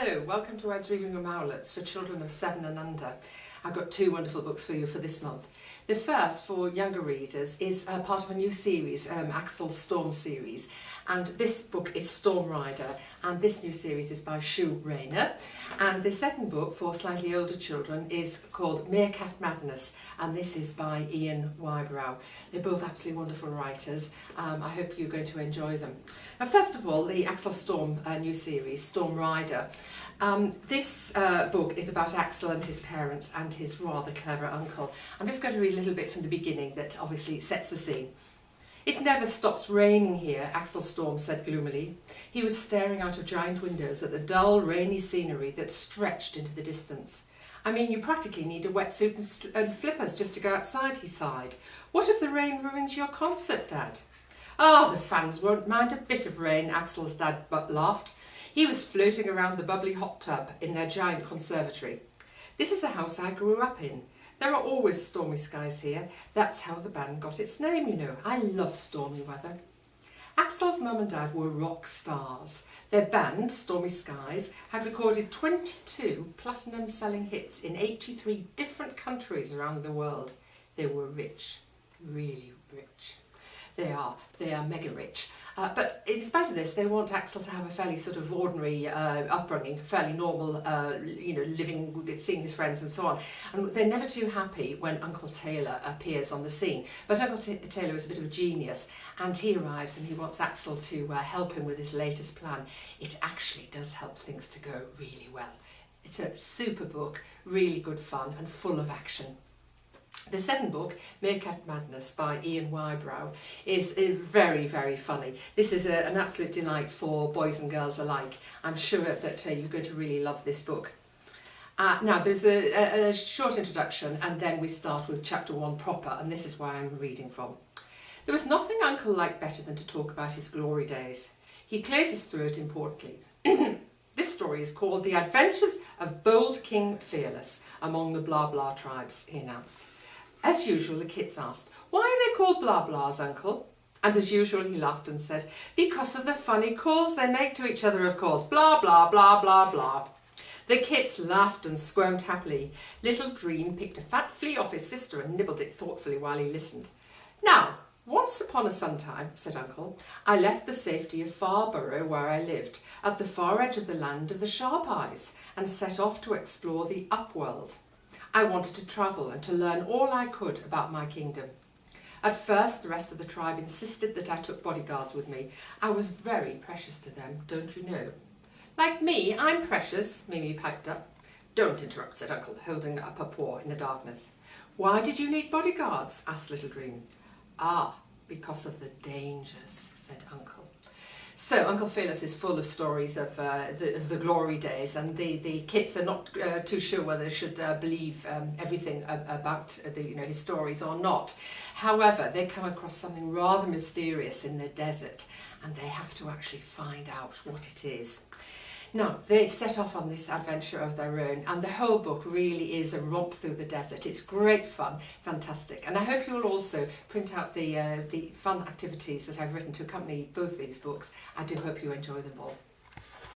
Hello, welcome to Ed's Reading Room Outlets for children of 7 and under. I've got two wonderful books for you for this month. The first, for younger readers, is part of a new series, Axel Storm series, and this book is Storm Rider, and this new series is by Sue Rayner. And the second book, for slightly older children, is called Meerkat Madness, and this is by Ian Whybrow. They're both absolutely wonderful writers. I hope you're going to enjoy them. Now, first of all, the Axel Storm new series, Storm Rider. This book is about Axel and his parents and his rather clever uncle. I'm just going to read a little bit from the beginning that obviously sets the scene. "It never stops raining here," Axel Storm said gloomily. He was staring out of giant windows at the dull, rainy scenery that stretched into the distance. "I mean, you practically need a wetsuit and flippers just to go outside," he sighed. "What if the rain ruins your concert, Dad?" "Oh, the fans won't mind a bit of rain," Axel's dad laughed. He was floating around the bubbly hot tub in their giant conservatory. "This is the house I grew up in. There are always stormy skies here. That's how the band got its name, you know. I love stormy weather." Axel's mum and dad were rock stars. Their band, Stormy Skies, had recorded 22 platinum-selling hits in 83 different countries around the world. They were rich, really rich. They are mega rich. But in spite of this, they want Axel to have a fairly sort of ordinary upbringing, fairly normal, living, seeing his friends and so on. And they're never too happy when Uncle Taylor appears on the scene. But Uncle Taylor is a bit of a genius, and he arrives and he wants Axel to help him with his latest plan. It actually does help things to go really well. It's a super book, really good fun and full of action. The second book, Meerkat Madness by Ian Whybrow, is very, very funny. This is an absolute delight for boys and girls alike. I'm sure that you're going to really love this book. Now, there's a short introduction, and then we start with chapter 1 proper, and this is where I'm reading from. "There was nothing Uncle liked better than to talk about his glory days." He cleared his throat importantly. "This story is called The Adventures of Bold King Fearless among the Blah Blah tribes," he announced. As usual, the kids asked, "Why are they called Blah Blahs, Uncle?" And as usual, he laughed and said, "Because of the funny calls they make to each other, of course. Blah, blah, blah, blah, blah." The kids laughed and squirmed happily. Little Dream picked a fat flea off his sister and nibbled it thoughtfully while he listened. "Now, once upon a sometime," said Uncle, "I left the safety of Farborough, where I lived, at the far edge of the land of the Sharp Eyes, and set off to explore the Upworld. I wanted to travel and to learn all I could about my kingdom. At first, the rest of the tribe insisted that I took bodyguards with me. I was very precious to them, don't you know?" "Like me, I'm precious," Mimi piped up. "Don't interrupt," said Uncle, holding up a paw in the darkness. "Why did you need bodyguards?" asked Little Dream. "Ah, because of the dangers," said Uncle. So Uncle Fearless is full of stories of the glory days, and the kids are not too sure whether they should believe everything about his stories or not. However, they come across something rather mysterious in the desert, and they have to actually find out what it is. Now, they set off on this adventure of their own, and the whole book really is a romp through the desert. It's great fun, fantastic. And I hope you'll also print out the fun activities that I've written to accompany both these books. I do hope you enjoy them all.